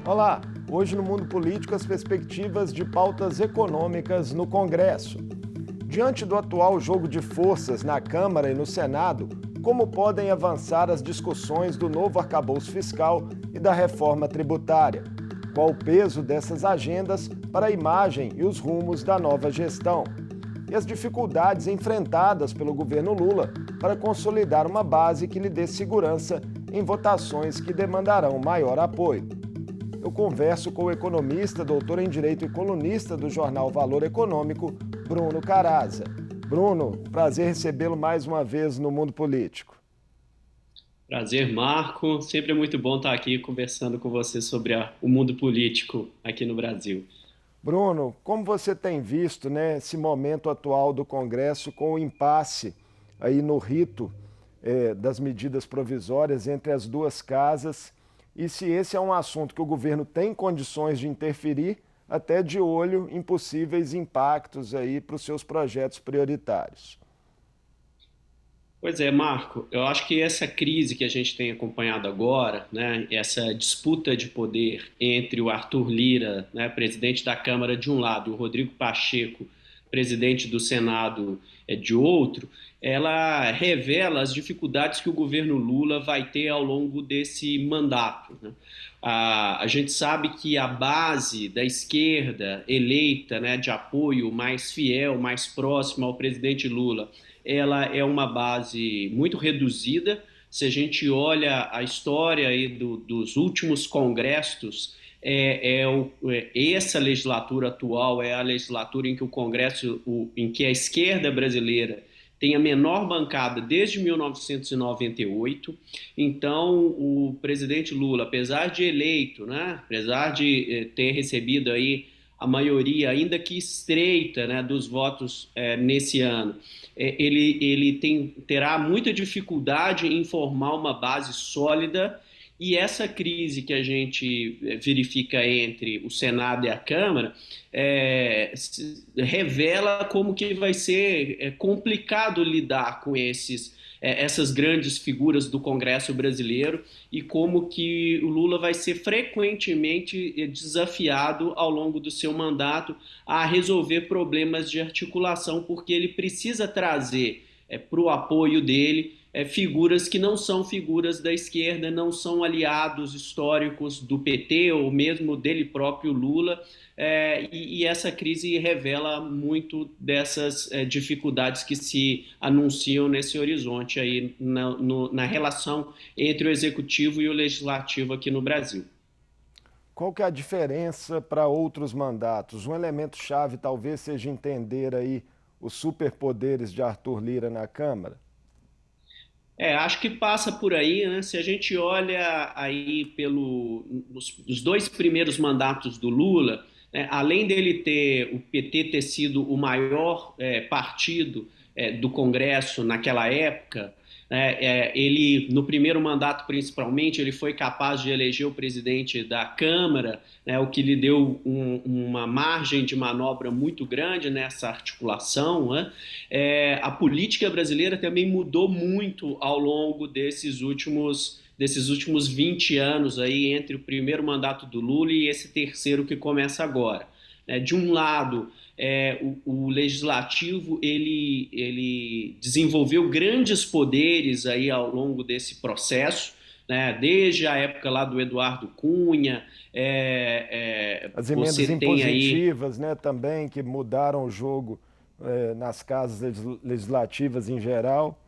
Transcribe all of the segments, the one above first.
Olá, hoje no Mundo Político as perspectivas de pautas econômicas no Congresso. Diante do atual jogo de forças na Câmara e no Senado, como podem avançar as discussões do novo arcabouço fiscal e da reforma tributária? Qual o peso dessas agendas para a imagem e os rumos da nova gestão? E as dificuldades enfrentadas pelo governo Lula para consolidar uma base que lhe dê segurança em votações que demandarão maior apoio. Eu converso com o economista, doutor em Direito e colunista do jornal Valor Econômico, Bruno Caraza. Bruno, prazer recebê-lo mais uma vez no Mundo Político. Prazer, Marco. Sempre é muito bom estar aqui conversando com você sobre o mundo político aqui no Brasil. Bruno, como você tem visto, né, esse momento atual do Congresso com o impasse aí no rito das medidas provisórias entre as duas casas, e se esse é um assunto que o governo tem condições de interferir, até de olho em possíveis impactos aí para os seus projetos prioritários? Pois é, Marco, eu acho que essa crise que a gente tem acompanhado agora, né, essa disputa de poder entre o Arthur Lira, né, presidente da Câmara de um lado, e o Rodrigo Pacheco, presidente do Senado, de outro, ela revela as dificuldades que o governo Lula vai ter ao longo desse mandato, né? A gente sabe que a base da esquerda eleita, né, de apoio mais fiel, mais próxima ao presidente Lula, ela é uma base muito reduzida. Se a gente olha a história aí dos últimos congressos, essa legislatura atual é a legislatura em que o Congresso, em que a esquerda brasileira tem a menor bancada desde 1998. Então, o presidente Lula, apesar de eleito, né, apesar de ter recebido aí a maioria, ainda que estreita, né, dos votos nesse ano, ele terá muita dificuldade em formar uma base sólida. E essa crise que a gente verifica entre o Senado e a Câmara revela como que vai ser complicado lidar com essas grandes figuras do Congresso brasileiro e como que o Lula vai ser frequentemente desafiado ao longo do seu mandato a resolver problemas de articulação, porque ele precisa trazer para o apoio dele figuras que não são figuras da esquerda, não são aliados históricos do PT ou mesmo dele próprio Lula, e essa crise revela muito dessas dificuldades que se anunciam nesse horizonte aí na relação entre o executivo e o legislativo aqui no Brasil. Qual que é a diferença para outros mandatos? Um elemento-chave talvez seja entender aí os superpoderes de Arthur Lira na Câmara. Acho que passa por aí, né? Se a gente olha aí os dois primeiros mandatos do Lula, né, além dele o PT ter sido o maior partido do Congresso naquela época, né, ele, no primeiro mandato principalmente, ele foi capaz de eleger o presidente da Câmara, né, o que lhe deu uma margem de manobra muito grande nessa articulação, né? A política brasileira também mudou muito ao longo desses últimos 20 anos aí, entre o primeiro mandato do Lula e esse terceiro que começa agora. De um lado, o legislativo ele desenvolveu grandes poderes aí ao longo desse processo, né? Desde a época lá do Eduardo Cunha, As você emendas tem aí. impositivas, né, também, que mudaram o jogo nas casas legislativas em geral.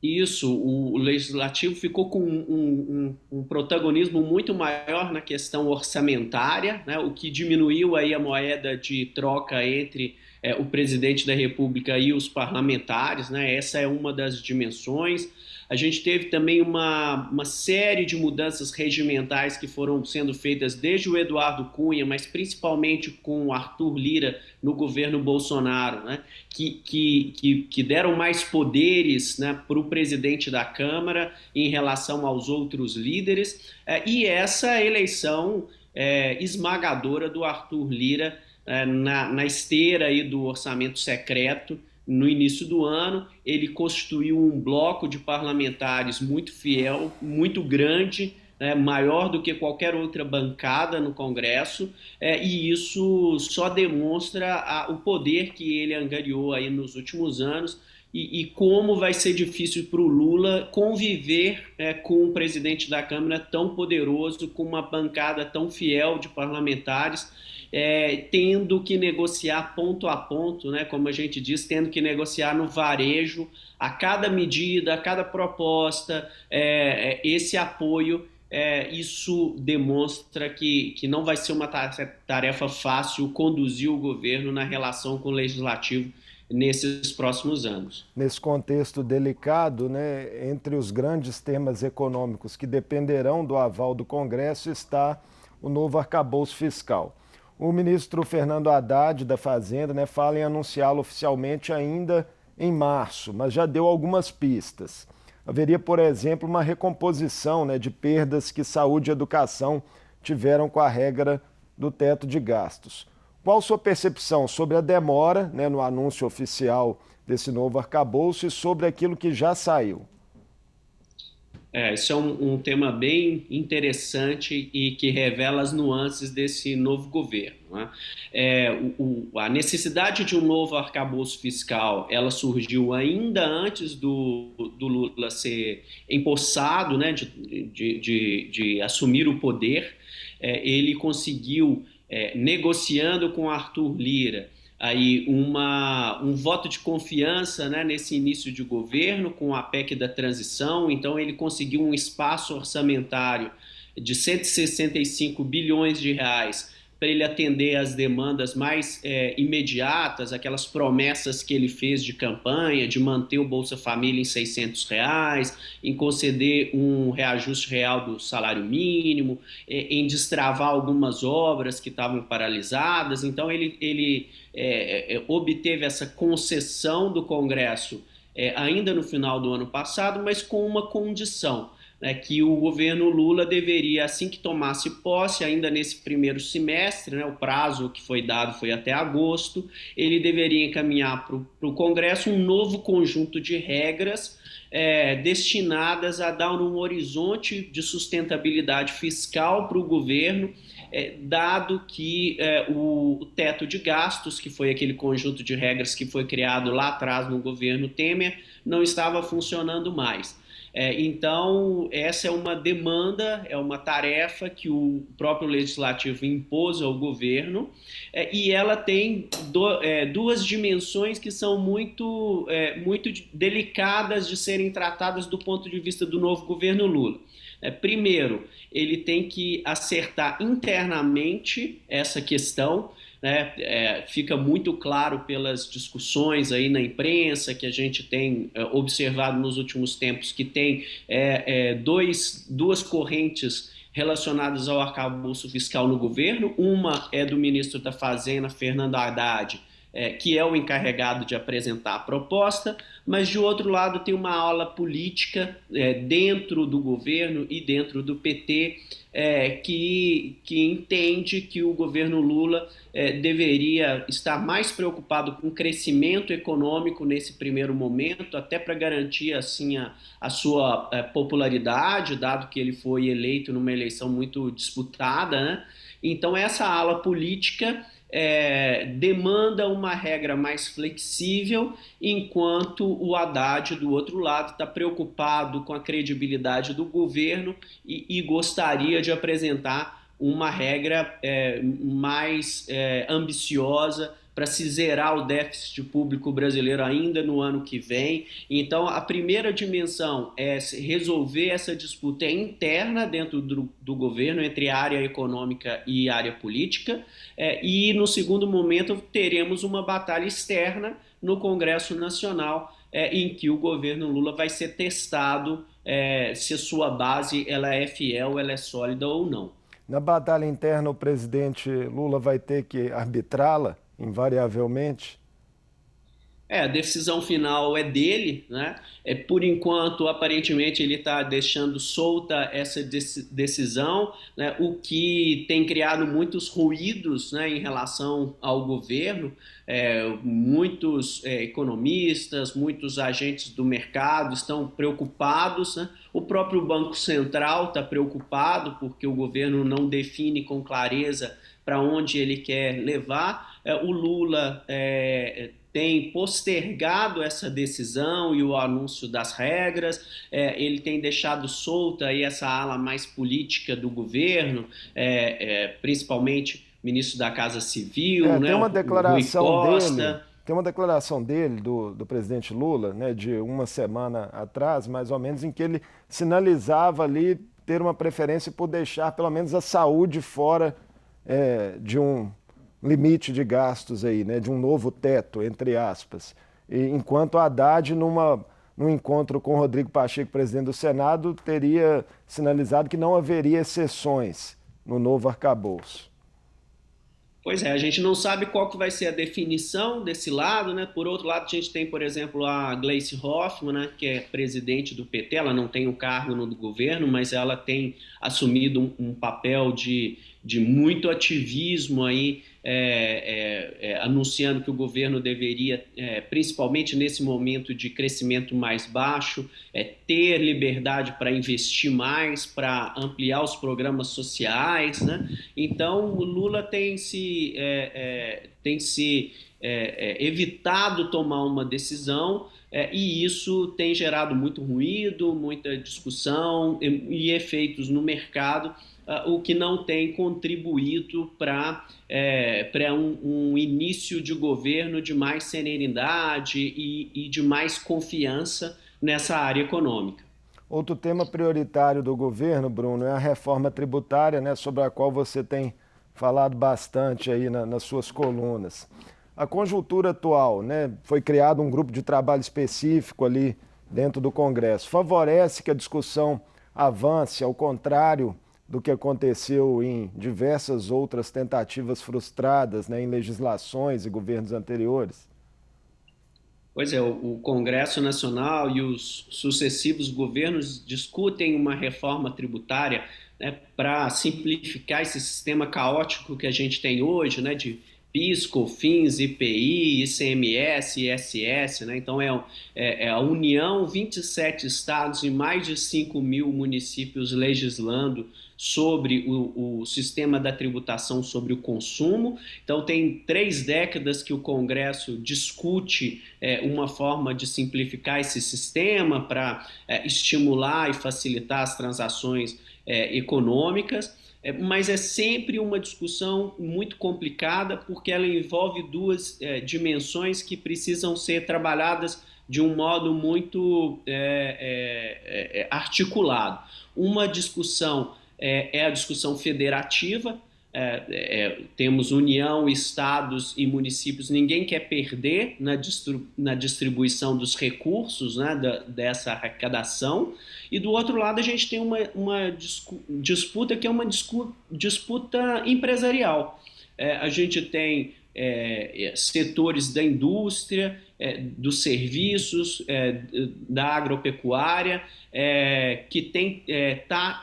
Isso, o legislativo ficou com um protagonismo muito maior na questão orçamentária, né, o que diminuiu aí a moeda de troca entre o presidente da República e os parlamentares, né, essa é uma das dimensões. A gente teve também uma série de mudanças regimentais que foram sendo feitas desde o Eduardo Cunha, mas principalmente com o Arthur Lira no governo Bolsonaro, né, que deram mais poderes, né, para o presidente da Câmara em relação aos outros líderes, e essa eleição esmagadora do Arthur Lira na esteira aí do orçamento secreto. No início do ano, ele constituiu um bloco de parlamentares muito fiel, muito grande, né, maior do que qualquer outra bancada no Congresso, e isso só demonstra o poder que ele angariou aí nos últimos anos e como vai ser difícil para o Lula conviver com um presidente da Câmara tão poderoso, com uma bancada tão fiel de parlamentares, tendo que negociar ponto a ponto, né, como a gente diz, tendo que negociar no varejo a cada medida, a cada proposta, esse apoio. Isso demonstra que não vai ser uma tarefa fácil conduzir o governo na relação com o legislativo nesses próximos anos. Nesse contexto delicado, né, entre os grandes temas econômicos que dependerão do aval do Congresso está o novo arcabouço fiscal. O ministro Fernando Haddad, da Fazenda, né, fala em anunciá-lo oficialmente ainda em março, mas já deu algumas pistas. Haveria, por exemplo, uma recomposição, né, de perdas que saúde e educação tiveram com a regra do teto de gastos. Qual sua percepção sobre a demora, né, no anúncio oficial desse novo arcabouço e sobre aquilo que já saiu? Isso é um tema bem interessante e que revela as nuances desse novo governo, né? A necessidade de um novo arcabouço fiscal, ela surgiu ainda antes do Lula ser empossado, né, de assumir o poder. Ele conseguiu, negociando com Arthur Lira, aí um voto de confiança, né, nesse início de governo com a PEC da transição. Então ele conseguiu um espaço orçamentário de 165 bilhões de reais para ele atender às demandas mais imediatas, aquelas promessas que ele fez de campanha, de manter o Bolsa Família em R$ 600, em conceder um reajuste real do salário mínimo, em destravar algumas obras que estavam paralisadas. Então ele obteve essa concessão do Congresso ainda no final do ano passado, mas com uma condição, que o governo Lula deveria, assim que tomasse posse, ainda nesse primeiro semestre, né, o prazo que foi dado foi até agosto, ele deveria encaminhar para o Congresso um novo conjunto de regras destinadas a dar um horizonte de sustentabilidade fiscal para o governo, dado que o teto de gastos, que foi aquele conjunto de regras que foi criado lá atrás no governo Temer, não estava funcionando mais. Então, essa é uma demanda, é uma tarefa que o próprio Legislativo impôs ao governo, e ela tem duas dimensões que são muito delicadas de serem tratadas do ponto de vista do novo governo Lula. Primeiro, ele tem que acertar internamente essa questão, né? Fica muito claro pelas discussões aí na imprensa que a gente tem observado nos últimos tempos que tem duas correntes relacionadas ao arcabouço fiscal no governo. Uma é do ministro da Fazenda, Fernando Haddad, que é o encarregado de apresentar a proposta, mas de outro lado tem uma ala política dentro do governo e dentro do PT que entende que o governo Lula deveria estar mais preocupado com o crescimento econômico nesse primeiro momento, até para garantir assim a sua popularidade, dado que ele foi eleito numa eleição muito disputada, né? Então essa ala política demanda uma regra mais flexível, enquanto o Haddad, do outro lado, está preocupado com a credibilidade do governo e gostaria de apresentar uma regra mais ambiciosa para se zerar o déficit público brasileiro ainda no ano que vem. Então, a primeira dimensão é resolver essa disputa interna dentro do governo, entre a área econômica e a área política, e no segundo momento teremos uma batalha externa no Congresso Nacional, em que o governo Lula vai ser testado se a sua base ela é fiel, ela é sólida ou não. Na batalha interna, o presidente Lula vai ter que arbitrá-la, invariavelmente? A decisão final é dele, né? Por enquanto, aparentemente, ele está deixando solta essa decisão, né? O que tem criado muitos ruídos, né, em relação ao governo. Muitos economistas, muitos agentes do mercado estão preocupados, né? O próprio Banco Central está preocupado porque o governo não define com clareza para onde ele quer levar. O Lula tem postergado essa decisão e o anúncio das regras, ele tem deixado solta aí essa ala mais política do governo, principalmente o ministro da Casa Civil, né, Tem uma o Rui declaração Costa. dele, tem uma declaração dele, do presidente Lula, né, de uma semana atrás, mais ou menos, em que ele sinalizava ali ter uma preferência por deixar pelo menos a saúde fora de um limite de gastos aí, né, de um novo teto, entre aspas. E, enquanto a Haddad, num encontro com Rodrigo Pacheco, presidente do Senado, teria sinalizado que não haveria exceções no novo arcabouço. Pois é, a gente não sabe qual que vai ser a definição desse lado, né? Por outro lado, a gente tem, por exemplo, a Gleisi Hoffmann, né, que é presidente do PT, ela não tem um cargo no governo, mas ela tem assumido um papel de muito ativismo aí, anunciando que o governo deveria, principalmente nesse momento de crescimento mais baixo, ter liberdade para investir mais, para ampliar os programas sociais, né? Então, o Lula tem se evitado tomar uma decisão, e isso tem gerado muito ruído, muita discussão e efeitos no mercado, o que não tem contribuído para um início de governo de mais serenidade e de mais confiança nessa área econômica. Outro tema prioritário do governo, Bruno, é a reforma tributária, né, sobre a qual você tem falado bastante aí nas suas colunas. A conjuntura atual, né, foi criado um grupo de trabalho específico ali dentro do Congresso. Favorece que a discussão avance, ao contrário do que aconteceu em diversas outras tentativas frustradas, né, em legislações e governos anteriores? Pois é, o Congresso Nacional e os sucessivos governos discutem uma reforma tributária, né, para simplificar esse sistema caótico que a gente tem hoje, né, de PIS, COFINS, IPI, ICMS, ISS, né? Então é a União, 27 estados e mais de 5 mil municípios legislando sobre o sistema da tributação sobre o consumo. Então tem 3 décadas que o Congresso discute uma forma de simplificar esse sistema para estimular e facilitar as transações econômicas. Mas é sempre uma discussão muito complicada porque ela envolve 2 dimensões que precisam ser trabalhadas de um modo muito articulado. Uma discussão é a discussão federativa. Temos União, estados e municípios, ninguém quer perder na distribuição dos recursos, né, dessa arrecadação, e do outro lado a gente tem uma disputa que é uma disputa empresarial. A gente tem setores da indústria, dos serviços, da agropecuária, que tem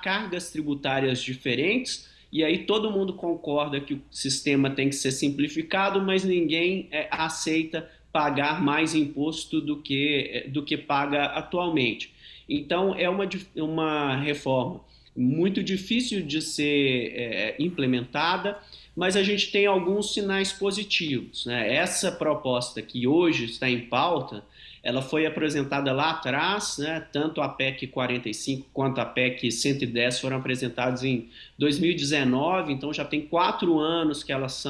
cargas tributárias diferentes. E aí todo mundo concorda que o sistema tem que ser simplificado, mas ninguém aceita pagar mais imposto do que paga atualmente. Então é uma reforma muito difícil de ser implementada, mas a gente tem alguns sinais positivos, né? Essa proposta que hoje está em pauta, ela foi apresentada lá atrás, né? Tanto a PEC 45 quanto a PEC 110 foram apresentados em 2019, então já tem 4 anos que elas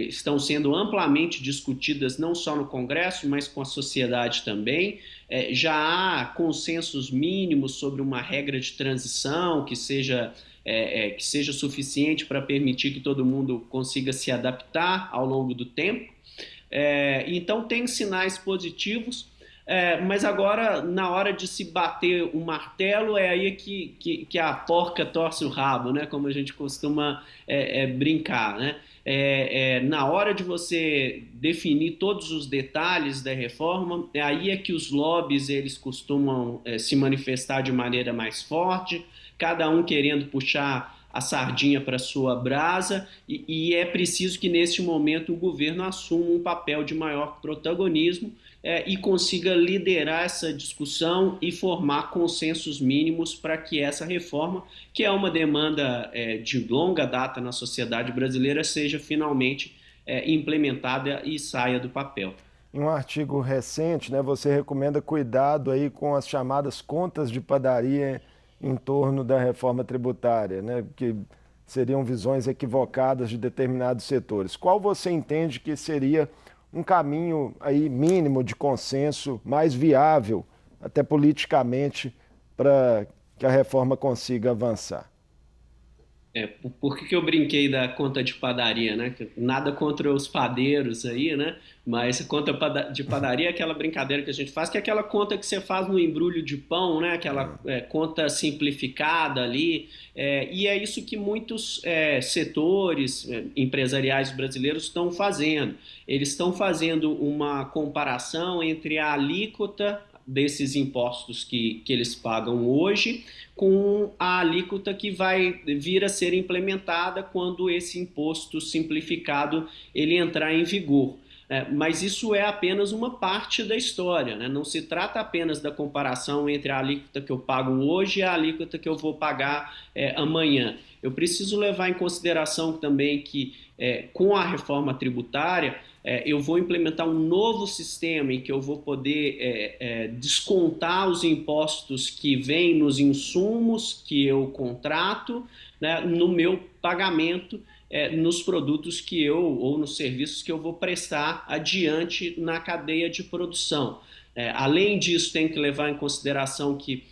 estão sendo amplamente discutidas, não só no Congresso, mas com a sociedade também. Já há consensos mínimos sobre uma regra de transição que seja suficiente para permitir que todo mundo consiga se adaptar ao longo do tempo. Então tem sinais positivos, mas agora na hora de se bater o martelo é aí que a porca torce o rabo, né? Como a gente costuma brincar, né? Na hora de você definir todos os detalhes da reforma, aí é que os lobbies eles costumam se manifestar de maneira mais forte, cada um querendo puxar a sardinha para sua brasa e é preciso que neste momento o governo assuma um papel de maior protagonismo e consiga liderar essa discussão e formar consensos mínimos para que essa reforma, que é uma demanda de longa data na sociedade brasileira, seja finalmente implementada e saia do papel. Em um artigo recente, né, você recomenda cuidado aí com as chamadas contas de padaria em torno da reforma tributária, né, que seriam visões equivocadas de determinados setores. Qual você entende que seria um caminho aí mínimo de consenso, mais viável, até politicamente, para que a reforma consiga avançar? Por que eu brinquei da conta de padaria, né? Nada contra os padeiros aí, né? Mas a conta de padaria é aquela brincadeira que a gente faz, que é aquela conta que você faz no embrulho de pão, né? Aquela conta simplificada ali. E é isso que muitos setores empresariais brasileiros estão fazendo. Eles estão fazendo uma comparação entre a alíquota desses impostos que eles pagam hoje com a alíquota que vai vir a ser implementada quando esse imposto simplificado ele entrar em vigor. Mas isso é apenas uma parte da história, né? Não se trata apenas da comparação entre a alíquota que eu pago hoje e a alíquota que eu vou pagar amanhã. Eu preciso levar em consideração também que com a reforma tributária eu vou implementar um novo sistema em que eu vou poder descontar os impostos que vêm nos insumos que eu contrato, né, no meu pagamento nos produtos que eu ou nos serviços que eu vou prestar adiante na cadeia de produção. Além disso, tem que levar em consideração que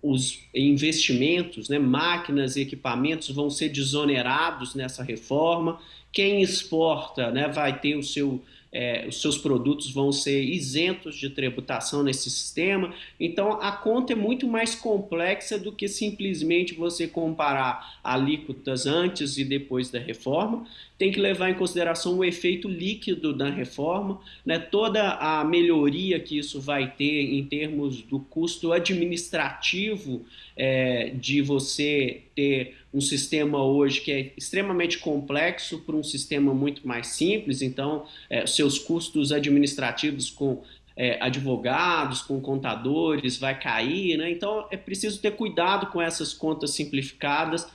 os investimentos, né, máquinas e equipamentos vão ser desonerados nessa reforma. Quem exporta, né, vai ter os seus produtos vão ser isentos de tributação nesse sistema. Então, a conta é muito mais complexa do que simplesmente você comparar alíquotas antes e depois da reforma. Tem que levar em consideração o efeito líquido da reforma, né, toda a melhoria que isso vai ter em termos do custo administrativo de você ter um sistema hoje que é extremamente complexo para um sistema muito mais simples. Então, seus custos administrativos com advogados, com contadores, vai cair, né? Então, é preciso ter cuidado com essas contas simplificadas,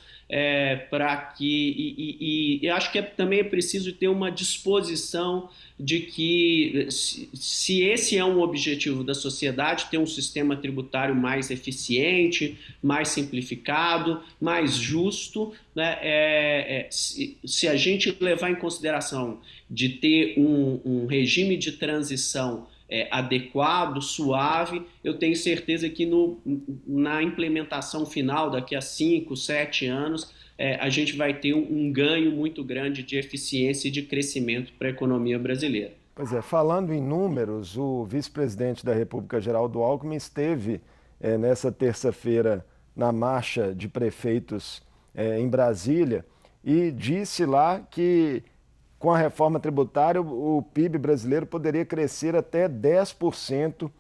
para que eu acho que também é preciso ter uma disposição de que se esse é um objetivo da sociedade, ter um sistema tributário mais eficiente, mais simplificado, mais justo, né? Se a gente levar em consideração de ter um regime de transição adequado, suave, eu tenho certeza que na implementação final, daqui a 5, 7 anos, a gente vai ter um ganho muito grande de eficiência e de crescimento para a economia brasileira. Pois é, falando em números, o vice-presidente da República, Geraldo Alckmin, esteve nessa terça-feira na marcha de prefeitos em Brasília e disse lá que com a reforma tributária, o PIB brasileiro poderia crescer até 10%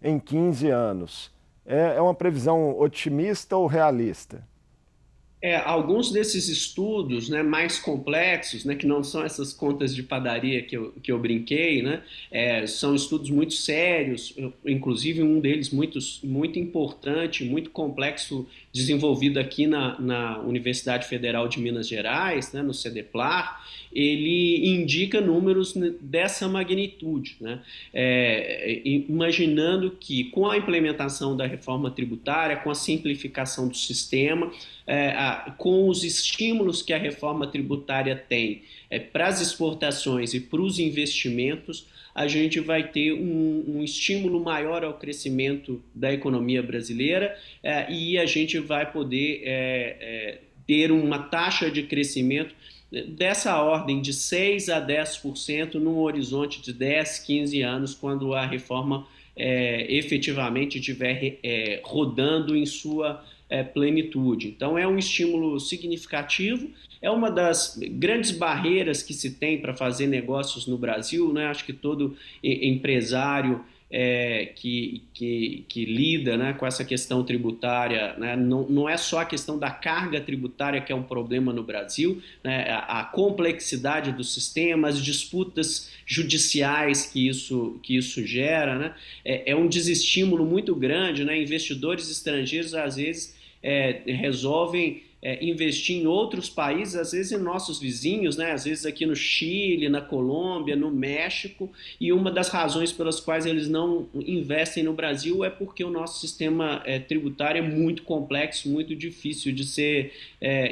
em 15 anos. É uma previsão otimista ou realista? Alguns desses estudos, né, mais complexos, né, que não são essas contas de padaria que eu brinquei, né, são estudos muito sérios, inclusive um deles muito importante, muito complexo, desenvolvido aqui na Universidade Federal de Minas Gerais, né, no CEDEPLAR. Ele indica números dessa magnitude, né, imaginando que com a implementação da reforma tributária, com a simplificação do sistema, com os estímulos que a reforma tributária tem para as exportações e para os investimentos, a gente vai ter um estímulo maior ao crescimento da economia brasileira e a gente vai poder ter uma taxa de crescimento dessa ordem de 6 a 10% num horizonte de 10, 15 anos, quando a reforma efetivamente estiver rodando em sua plenitude. Então, é um estímulo significativo, é uma das grandes barreiras que se tem para fazer negócios no Brasil, né? Acho que todo empresário que lida, né, com essa questão tributária, né, não é só a questão da carga tributária que é um problema no Brasil, né, a complexidade do sistema, as disputas judiciais que isso gera, né, é um desestímulo muito grande, né, investidores estrangeiros às vezes resolvem investir em outros países, às vezes em nossos vizinhos, né? Às vezes aqui no Chile, na Colômbia, no México, e uma das razões pelas quais eles não investem no Brasil é porque o nosso sistema tributário é muito complexo, muito difícil de ser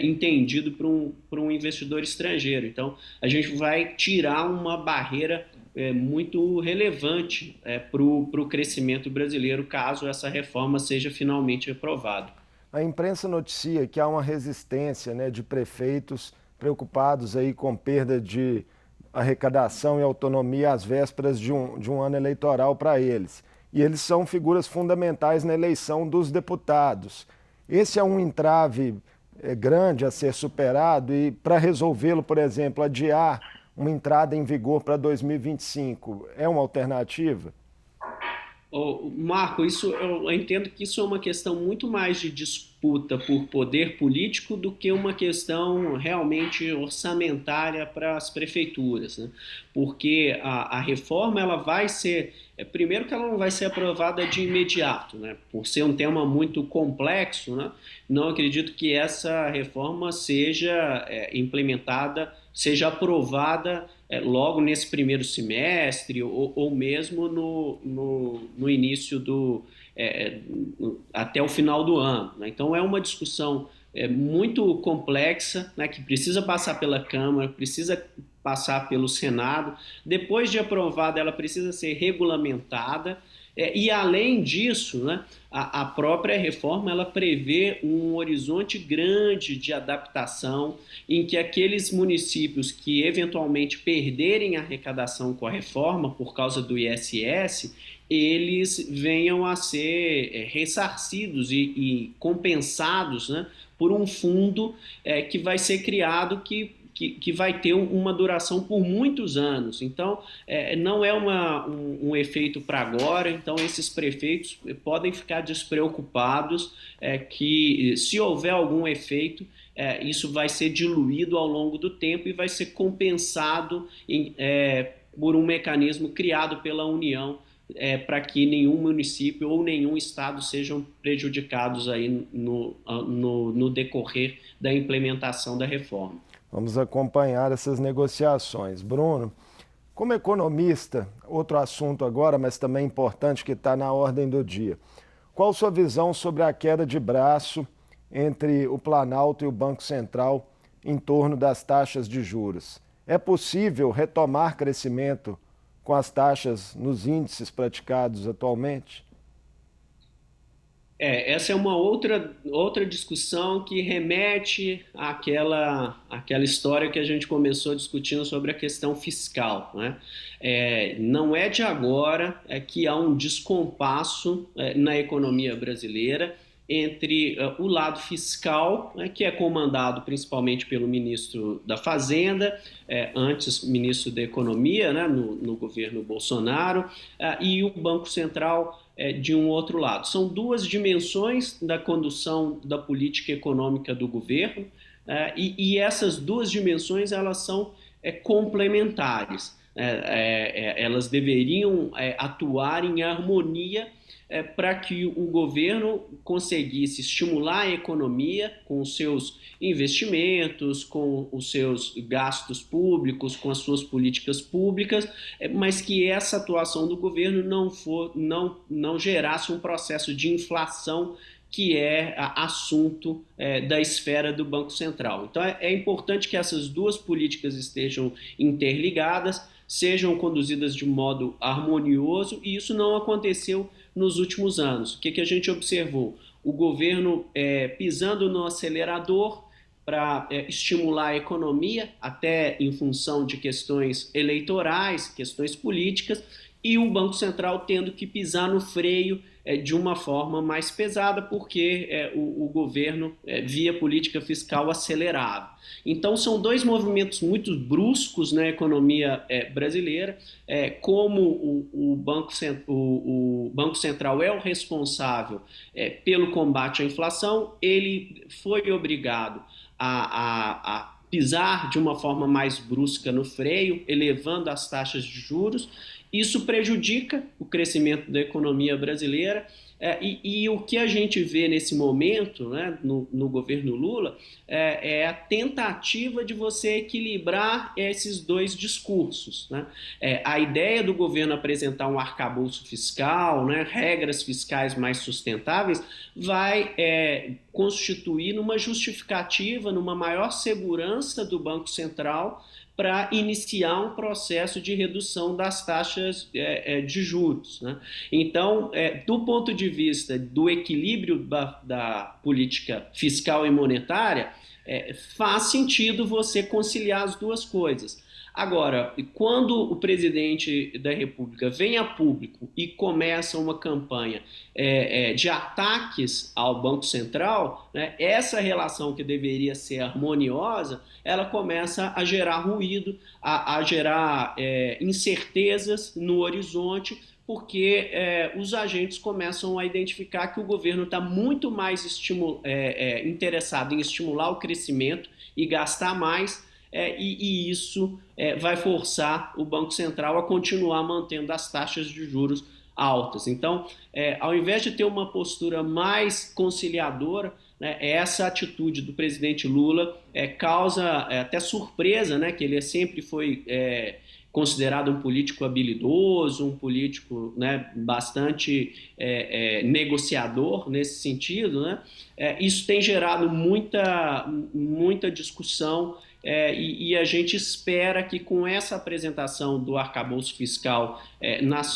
entendido por um investidor estrangeiro. Então, a gente vai tirar uma barreira muito relevante para o crescimento brasileiro, caso essa reforma seja finalmente aprovada. A imprensa noticia que há uma resistência, né, de prefeitos preocupados aí com perda de arrecadação e autonomia às vésperas de um ano eleitoral para eles. E eles são figuras fundamentais na eleição dos deputados. Esse é um entrave grande a ser superado e, para resolvê-lo, por exemplo, adiar uma entrada em vigor para 2025, é uma alternativa? Marco, eu entendo que isso é uma questão muito mais de disputa por poder político do que uma questão realmente orçamentária para as prefeituras, né? Porque a reforma ela vai ser, primeiro que ela não vai ser aprovada de imediato, né? Por ser um tema muito complexo, né? Não acredito que essa reforma seja implementada, seja aprovada logo nesse primeiro semestre ou mesmo no início até o final do ano, né? Então é uma discussão muito complexa, né, que precisa passar pela Câmara, precisa passar pelo Senado. Depois de aprovada, ela precisa ser regulamentada. E além disso, né, a própria reforma ela prevê um horizonte grande de adaptação em que aqueles municípios que eventualmente perderem a arrecadação com a reforma por causa do ISS, eles venham a ser ressarcidos e compensados, né, por um fundo que vai ser criado que vai ter uma duração por muitos anos. Então, não é um efeito para agora, então esses prefeitos podem ficar despreocupados que se houver algum efeito, isso vai ser diluído ao longo do tempo e vai ser compensado por um mecanismo criado pela União para que nenhum município ou nenhum estado sejam prejudicados aí no decorrer da implementação da reforma. Vamos acompanhar essas negociações. Bruno, como economista, outro assunto agora, mas também importante que está na ordem do dia. Qual sua visão sobre a queda de braço entre o Planalto e o Banco Central em torno das taxas de juros? É possível retomar crescimento com as taxas nos índices praticados atualmente? Essa é uma outra discussão que remete àquela história que a gente começou discutindo sobre a questão fiscal, né? Não é de agora que há um descompasso na economia brasileira entre o lado fiscal, né, que é comandado principalmente pelo ministro da Fazenda, antes ministro da Economia, né, no governo Bolsonaro, e o Banco Central de um outro lado. São duas dimensões da condução da política econômica do governo, e essas duas dimensões elas são complementares. Elas deveriam atuar em harmonia para que o governo conseguisse estimular a economia com os seus investimentos, com os seus gastos públicos, com as suas políticas públicas, mas que essa atuação do governo não gerasse um processo de inflação que é assunto da esfera do Banco Central. Então é importante que essas duas políticas estejam interligadas, sejam conduzidas de modo harmonioso, e isso não aconteceu nos últimos anos. O que a gente observou? O governo pisando no acelerador para estimular a economia, até em função de questões eleitorais, questões políticas, e o Banco Central tendo que pisar no freio de uma forma mais pesada, porque o governo, via política fiscal, acelerava. Então, são dois movimentos muito bruscos na economia brasileira. Como o Banco Central é o responsável pelo combate à inflação, ele foi obrigado a pisar de uma forma mais brusca no freio, elevando as taxas de juros. Isso prejudica o crescimento da economia brasileira. E o que a gente vê nesse momento, né, no governo Lula, é a tentativa de você equilibrar esses dois discursos, né? A ideia do governo apresentar um arcabouço fiscal, né, regras fiscais mais sustentáveis, vai constituir numa justificativa, numa maior segurança do Banco Central para iniciar um processo de redução das taxas de juros, né? Então, do ponto de vista do equilíbrio da política fiscal e monetária, faz sentido você conciliar as duas coisas. Agora, quando o presidente da República vem a público e começa uma campanha de ataques ao Banco Central, né, essa relação que deveria ser harmoniosa, ela começa a gerar ruído, a gerar incertezas no horizonte, porque os agentes começam a identificar que o governo está muito mais interessado em estimular o crescimento e gastar mais, e isso vai forçar o Banco Central a continuar mantendo as taxas de juros altas. Então, ao invés de ter uma postura mais conciliadora, né, essa atitude do presidente Lula causa até surpresa, né, que ele sempre foi considerado um político habilidoso, um político, né, bastante negociador nesse sentido, né? Isso tem gerado muita discussão, e a gente espera que com essa apresentação do arcabouço fiscal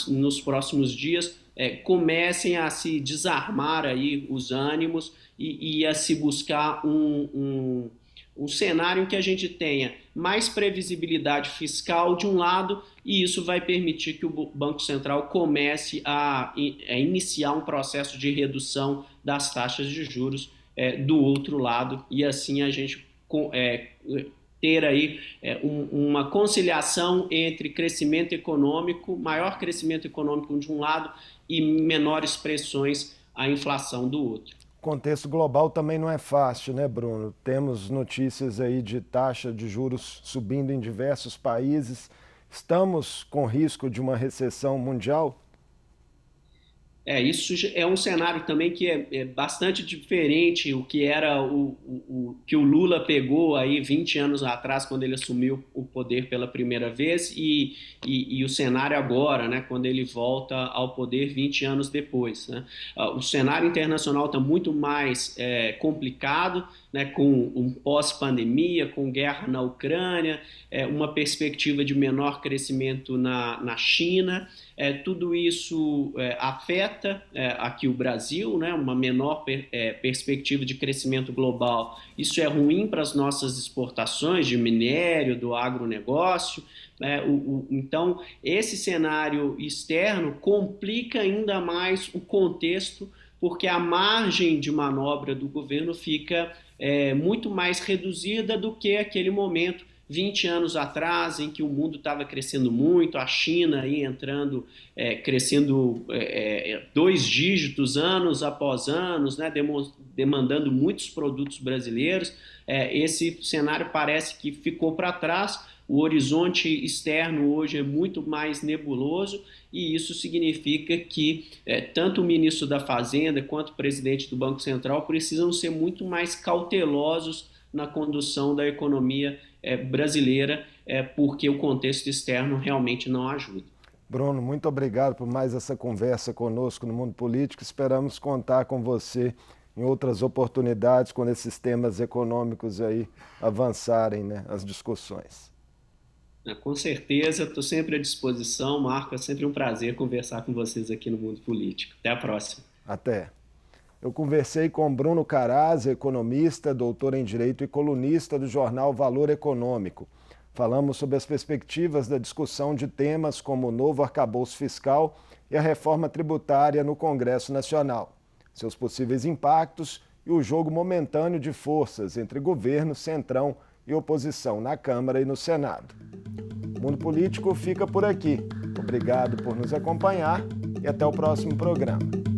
nos próximos dias comecem a se desarmar aí os ânimos e a se buscar um cenário em que a gente tenha mais previsibilidade fiscal de um lado, e isso vai permitir que o Banco Central comece a iniciar um processo de redução das taxas de juros do outro lado, e assim a gente ter aí uma conciliação entre crescimento econômico, maior crescimento econômico de um lado e menores pressões à inflação do outro. O contexto global também não é fácil, né, Bruno? Temos notícias aí de taxa de juros subindo em diversos países. Estamos com risco de uma recessão mundial? Isso é um cenário também que é bastante diferente o que era que o Lula pegou aí 20 anos atrás, quando ele assumiu o poder pela primeira vez, e o cenário agora, né, quando ele volta ao poder 20 anos depois, né? O cenário internacional está muito mais complicado, né, com um pós-pandemia, com guerra na Ucrânia, uma perspectiva de menor crescimento na China. Tudo isso afeta aqui o Brasil, né, uma menor perspectiva de crescimento global. Isso é ruim para as nossas exportações de minério, do agronegócio, né? Então, esse cenário externo complica ainda mais o contexto, porque a margem de manobra do governo fica muito mais reduzida do que aquele momento 20 anos atrás, em que o mundo estava crescendo muito, a China aí crescendo 2 dígitos anos após anos, né, demandando muitos produtos brasileiros. Esse cenário parece que ficou para trás. O horizonte externo hoje é muito mais nebuloso, e isso significa que tanto o ministro da Fazenda quanto o presidente do Banco Central precisam ser muito mais cautelosos na condução da economia brasileira, porque o contexto externo realmente não ajuda. Bruno, muito obrigado por mais essa conversa conosco no Mundo Político. Esperamos contar com você em outras oportunidades, quando esses temas econômicos aí avançarem, né, as discussões. Com certeza, estou sempre à disposição, Marco. É sempre um prazer conversar com vocês aqui no Mundo Político. Até a próxima. Até. Eu conversei com Bruno Carazza, economista, doutor em Direito e colunista do jornal Valor Econômico. Falamos sobre as perspectivas da discussão de temas como o novo arcabouço fiscal e a reforma tributária no Congresso Nacional, seus possíveis impactos e o jogo momentâneo de forças entre governo, centrão e oposição na Câmara e no Senado. O Mundo Político fica por aqui. Obrigado por nos acompanhar e até o próximo programa.